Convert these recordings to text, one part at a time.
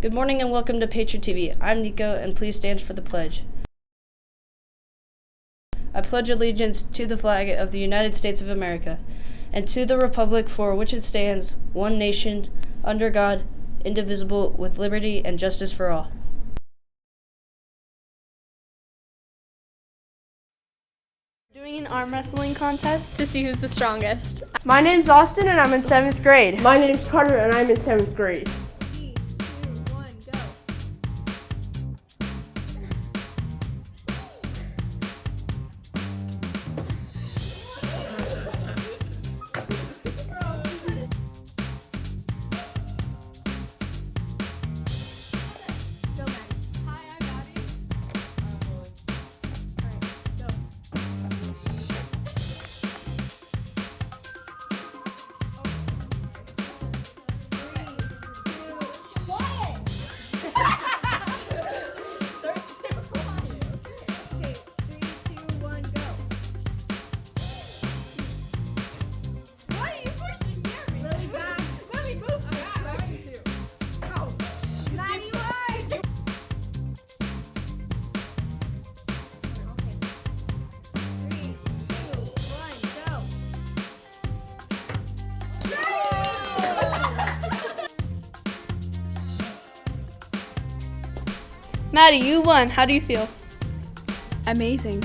Good morning and welcome to Patriot TV. I'm Nico, and please stand for the pledge. I pledge allegiance to the flag of the United States of America and to the republic for which it stands, one nation, under God, indivisible, with liberty and justice for all. Doing an arm wrestling contest to see who's the strongest. My name's Austin and I'm in 7th grade. My name's Carter and I'm in 7th grade. 3, 2, 1, go. Go, Maddie. Hi, I'm Maddie. Alright, go. Okay, 3, 2, 1, go. Why are you pushing Gary? Lily back. Lily, move back. Back to 2. Go. Maddie, why? 3, 2, 1, go. Maddie, you won. How do you feel? Amazing.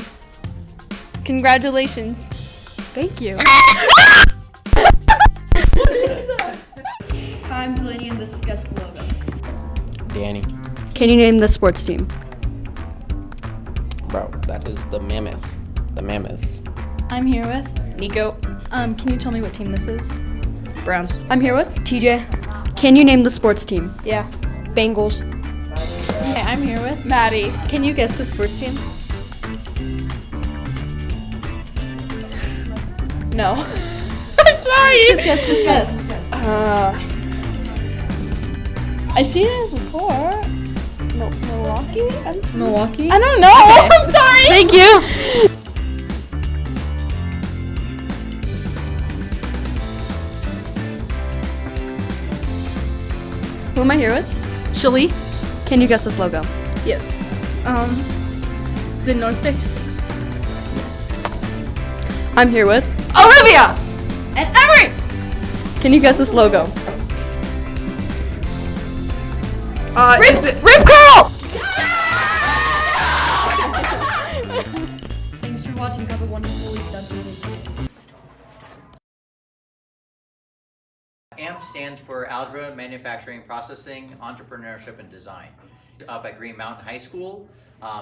Congratulations. Thank you. Time to delineate and discuss the logo. Danny. Can you name the sports team? Bro, that is the Mammoth. The Mammoths. I'm here with. Nico. Can you tell me what team this is? Browns. I'm here with. TJ. Can you name the sports team? Yeah. Bengals. Okay, I'm here with. Maddie. Can you guess the sports team? No. I'm sorry. Just guess. I've seen it before. Milwaukee? Milwaukee? I don't know. Okay. I'm sorry. Thank you! Who am I here with? Shalee. Can you guess this logo? Yes. Is it North Face? Yes. I'm here with. Olivia! And Emery! Can you guess this logo? Rip Curl! Thanks for watching. Have a wonderful week. That's it. AMP stands for Algebra, Manufacturing, Processing, Entrepreneurship, and Design. Up at Green Mountain High School,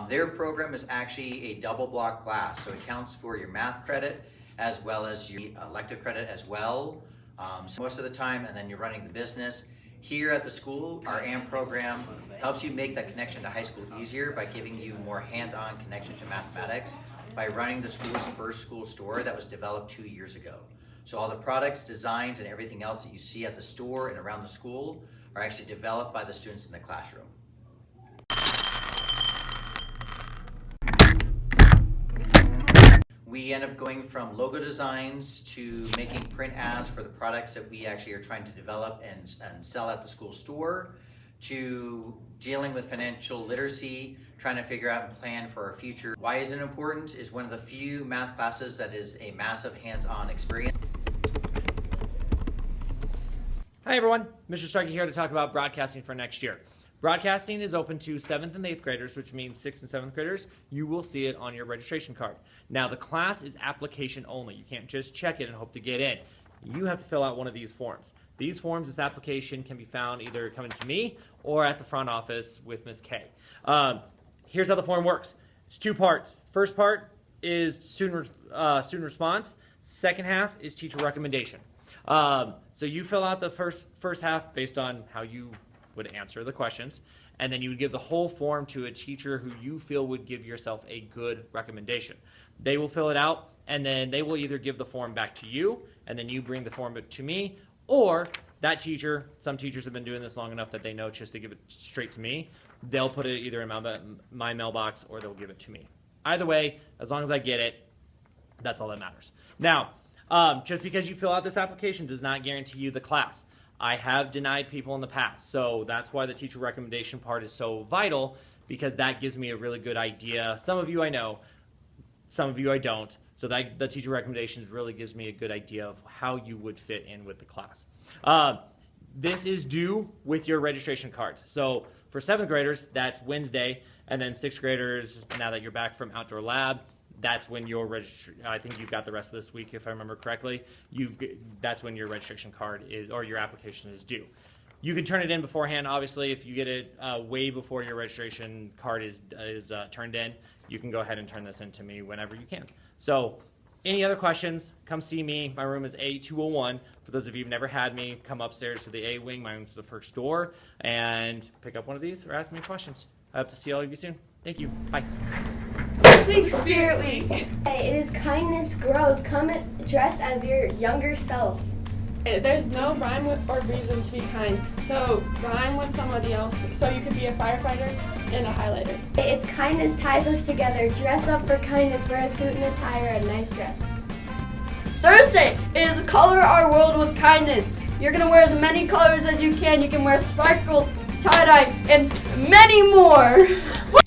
their program is actually a double block class, so it counts for your math credit as well as your elective credit as well. So most of the time, and then you're running the business. Here at the school, our AMP program helps you make that connection to high school easier by giving you more hands-on connection to mathematics by running the school's first school store that was developed 2 years ago. So all the products, designs, and everything else that you see at the store and around the school are actually developed by the students in the classroom. We end up going from logo designs to making print ads for the products that we actually are trying to develop and sell at the school store, to dealing with financial literacy, trying to figure out and plan for our future. Why is it important? Is one of the few math classes that is a massive hands-on experience. Hi everyone, Mr. Starkey here to talk about broadcasting for next year. Broadcasting is open to 7th and 8th graders, which means 6th and 7th graders. You will see it on your registration card. Now the class is application only. You can't just check it and hope to get in. You have to fill out one of these forms. These forms, this application can be found either coming to me or at the front office with Ms. K. Here's how the form works. It's 2 parts. First part is student response. Second half is teacher recommendation. So you fill out the first half based on how you would answer the questions, and then you would give the whole form to a teacher who you feel would give yourself a good recommendation. They will fill it out, and then they will either give the form back to you, and then you bring the form to me, or that teacher, some teachers have been doing this long enough that they know just to give it straight to me, they'll put it either in my mailbox or they'll give it to me. Either way, as long as I get it, that's all that matters. Now, just because you fill out this application does not guarantee you the class. I have denied people in the past. So that's why the teacher recommendation part is so vital, because that gives me a really good idea. Some of you I know, some of you I don't. So that the teacher recommendations really gives me a good idea of how you would fit in with the class. This is due with your registration cards. So for 7th graders, that's Wednesday. And then 6th graders, now that you're back from outdoor lab, that's when your I think you've got the rest of this week, if I remember correctly. That's when your registration card is, or your application is due. You can turn it in beforehand. Obviously, if you get it way before your registration card is turned in, you can go ahead and turn this in to me whenever you can. So any other questions, come see me. My room is A201. For those of you who've never had me, come upstairs to the A wing. My room's the first door, and pick up one of these or ask me questions. I hope to see all of you soon. Thank you. Bye. This week's Spirit Week. It is Kindness Grows. Come dressed as your younger self. There's no rhyme or reason to be kind, so rhyme with somebody else so you could be a firefighter and a highlighter. It's Kindness Ties Us Together. Dress up for kindness. Wear a suit and a tie or a nice dress. Thursday is Color Our World with Kindness. You're going to wear as many colors as you can. You can wear sparkles, tie-dye, and many more.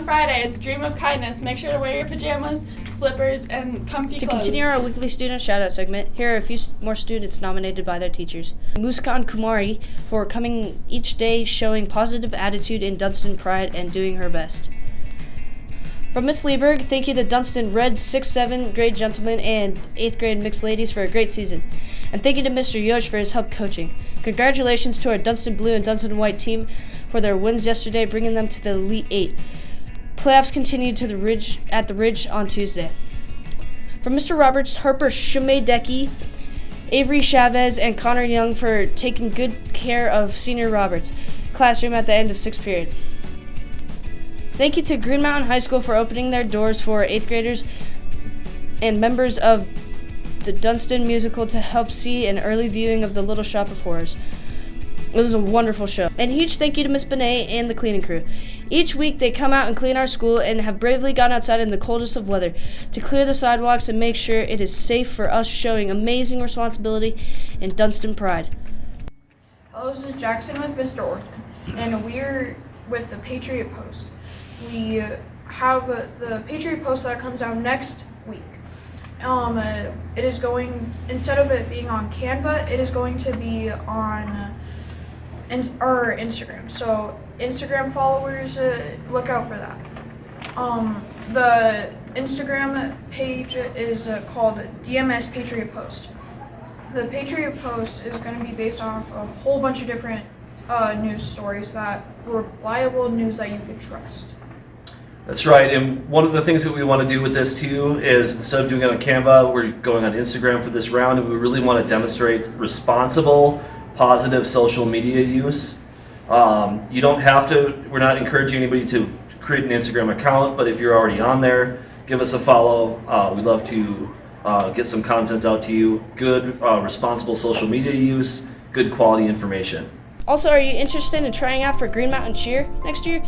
Friday, it's Dream of Kindness. Make sure to wear your pajamas, slippers, and comfy To clothes. continue our weekly student shout-out segment, here are a few more students nominated by their teachers. Muskan Kumari for coming each day, showing positive attitude in Dunstan pride and doing her best. From Miss Lieberg, thank you to Dunstan Red 6th, 7th grade gentlemen and 8th grade mixed ladies for a great season. And thank you to Mr. Yosh for his help coaching. Congratulations to our Dunstan Blue and Dunstan White team for their wins yesterday, bringing them to the Elite 8. Playoffs continued to at the Ridge on Tuesday. From Mr. Roberts, Harper Shumedeki, Avery Chavez, and Connor Young for taking good care of Senior Roberts' classroom at the end of 6th period. Thank you to Green Mountain High School for opening their doors for 8th graders and members of the Dunstan musical to help see an early viewing of The Little Shop of Horrors. It was a wonderful show. And a huge thank you to Miss Benet and the cleaning crew. Each week they come out and clean our school and have bravely gone outside in the coldest of weather to clear the sidewalks and make sure it is safe for us, showing amazing responsibility and Dunstan pride. Hello, this is Jackson with Mr. Orton, and we're with the Patriot Post. We have the Patriot Post that comes out next week. It is going, instead of it being on Canva, it is going to be on our Instagram. So Instagram followers, look out for that. The Instagram page is called DMS Patriot Post. The Patriot Post is going to be based off a whole bunch of different news stories that reliable news that you could trust. That's right, and one of the things that we want to do with this too is instead of doing it on Canva, we're going on Instagram for this round, and we really want to demonstrate responsible, positive social media use. You don't have to, we're not encouraging anybody to create an Instagram account, but if you're already on there, give us a follow. We'd love to get some content out to you. Good, responsible social media use, good quality information. Also, are you interested in trying out for Green Mountain Cheer next year?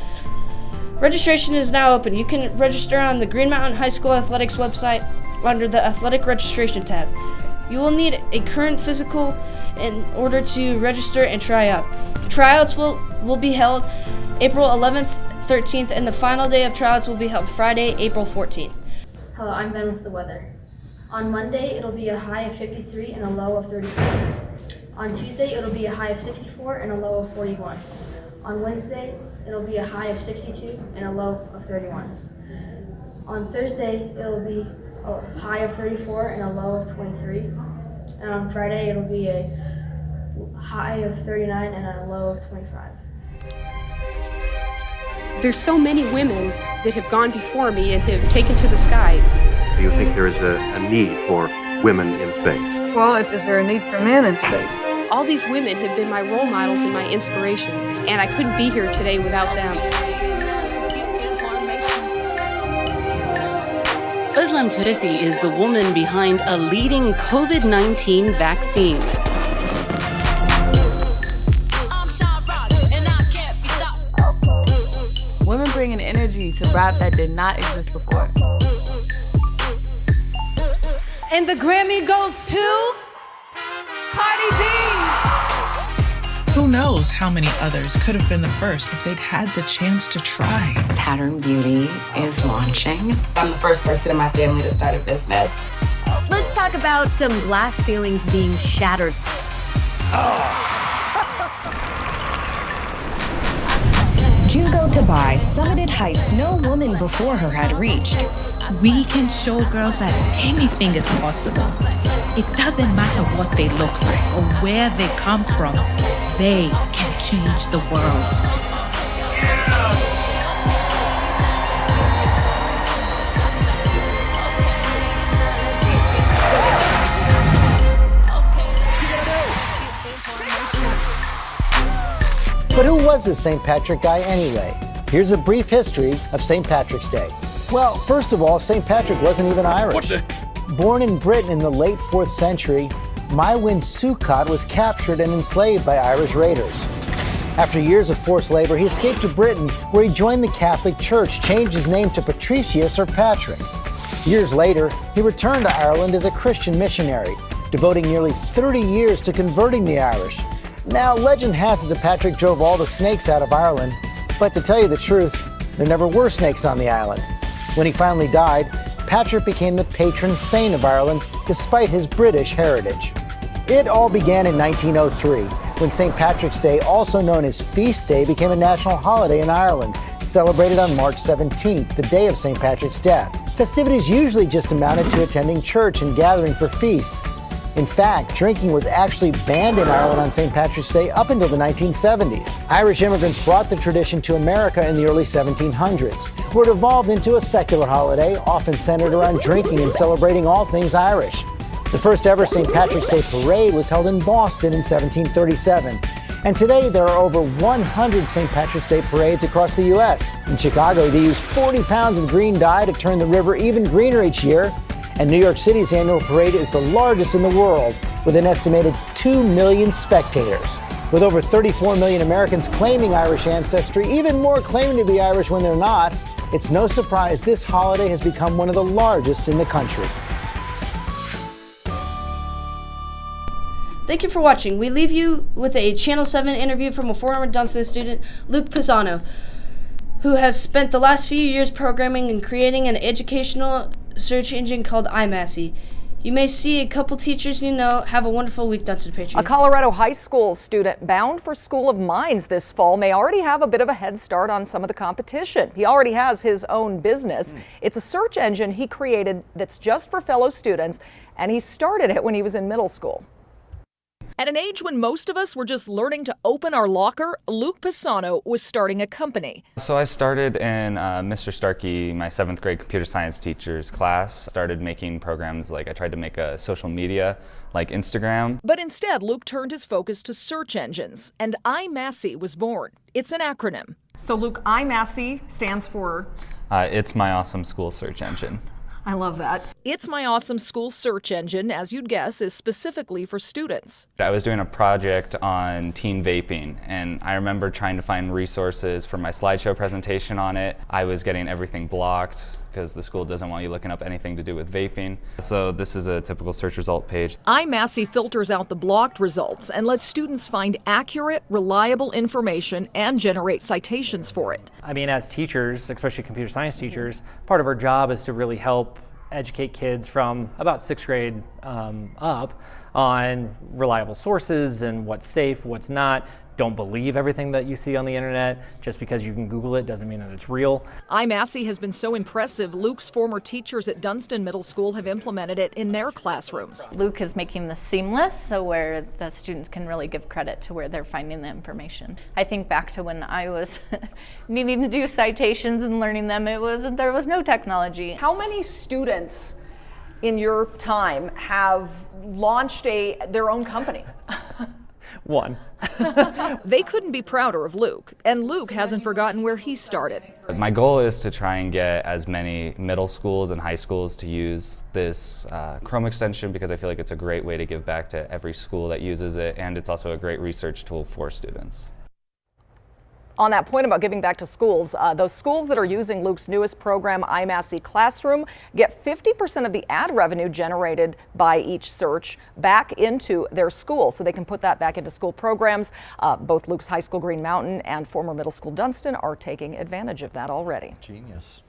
Registration is now open. You can register on the Green Mountain High School Athletics website under the Athletic Registration tab. You will need a current physical in order to register and try out. Tryouts will be held April 11th, 13th, and the final day of tryouts will be held Friday, April 14th. Hello, I'm Ben with the weather. On Monday, it'll be a high of 53 and a low of 34. On Tuesday, it'll be a high of 64 and a low of 41. On Wednesday, it'll be a high of 62 and a low of 31. On Thursday, it'll be a high of 34 and a low of 23. And on Friday, it'll be a high of 39 and a low of 25. There's so many women that have gone before me and have taken to the sky. Do you think there is a need for women in space? Well, is there a need for men in space? All these women have been my role models and my inspiration, and I couldn't be here today without them. Özlem Türeci is the woman behind a leading COVID-19 vaccine. Women bring an energy to rap that did not exist before. And the Grammy goes to Cardi B. Who knows how many others could have been the first if they'd had the chance to try. Pattern Beauty is launching. I'm the first person in my family to start a business. Let's talk about some glass ceilings being shattered. Junko Tabai summited heights no woman before her had reached. We can show girls that anything is possible. It doesn't matter what they look like or where they come from. They can change the world. But who was this St. Patrick guy anyway? Here's a brief history of St. Patrick's Day. Well, first of all, St. Patrick wasn't even Irish. Born in Britain in the late 4th century, Mywin Succat was captured and enslaved by Irish raiders. After years of forced labor, he escaped to Britain, where he joined the Catholic Church, changed his name to Patricius or Patrick. Years later, he returned to Ireland as a Christian missionary, devoting nearly 30 years to converting the Irish. Now, legend has it that Patrick drove all the snakes out of Ireland, but to tell you the truth, there never were snakes on the island. When he finally died, Patrick became the patron saint of Ireland, despite his British heritage. It all began in 1903, when St. Patrick's Day, also known as Feast Day, became a national holiday in Ireland, celebrated on March 17th, the day of St. Patrick's death. Festivities usually just amounted to attending church and gathering for feasts. In fact, drinking was actually banned in Ireland on St. Patrick's Day up until the 1970s. Irish immigrants brought the tradition to America in the early 1700s, where it evolved into a secular holiday, often centered around drinking and celebrating all things Irish. The first ever St. Patrick's Day parade was held in Boston in 1737. And today there are over 100 St. Patrick's Day parades across the U.S. In Chicago, they use 40 pounds of green dye to turn the river even greener each year. And New York City's annual parade is the largest in the world, with an estimated 2 million spectators. With over 34 million Americans claiming Irish ancestry, even more claiming to be Irish when they're not, it's no surprise this holiday has become one of the largest in the country. Thank you for watching. We leave you with a Channel 7 interview from a former Dunstan student, Luke Pisano, who has spent the last few years programming and creating an educational search engine called iMassey. You may see a couple teachers you know. Have a wonderful week, Dunstan Patriots. A Colorado high school student bound for School of Mines this fall may already have a bit of a head start on some of the competition. He already has his own business. It's a search engine he created that's just for fellow students, and he started it when he was in middle school. At an age when most of us were just learning to open our locker, Luke Pisano was starting a company. So I started in Mr. Starkey, my 7th grade computer science teacher's class. Started making programs like I tried to make a social media like Instagram. But instead, Luke turned his focus to search engines, and iMassey was born. It's an acronym. So Luke, iMassey stands for? It's my awesome school search engine. I love that. It's My Awesome School search engine, as you'd guess, is specifically for students. I was doing a project on teen vaping, and I remember trying to find resources for my slideshow presentation on it. I was getting everything blocked because the school doesn't want you looking up anything to do with vaping. So this is a typical search result page. iMassey filters out the blocked results and lets students find accurate, reliable information and generate citations for it. I mean, as teachers, especially computer science teachers, part of our job is to really help educate kids from about 6th grade up on reliable sources and what's safe, what's not. Don't believe everything that you see on the internet. Just because you can Google it doesn't mean that it's real. iMassey has been so impressive, Luke's former teachers at Dunstan Middle School have implemented it in their classrooms. Luke is making this seamless, so where the students can really give credit to where they're finding the information. I think back to when I was needing to do citations and learning them, there was no technology. How many students in your time have launched their own company? One. They couldn't be prouder of Luke, and Luke hasn't forgotten where he started. My goal is to try and get as many middle schools and high schools to use this Chrome extension, because I feel like it's a great way to give back to every school that uses it, and it's also a great research tool for students. On that point about giving back to schools, those schools that are using Luke's newest program, iMassey Classroom, get 50% of the ad revenue generated by each search back into their school, so they can put that back into school programs. Both Luke's high school Green Mountain and former middle school Dunston are taking advantage of that already. Genius.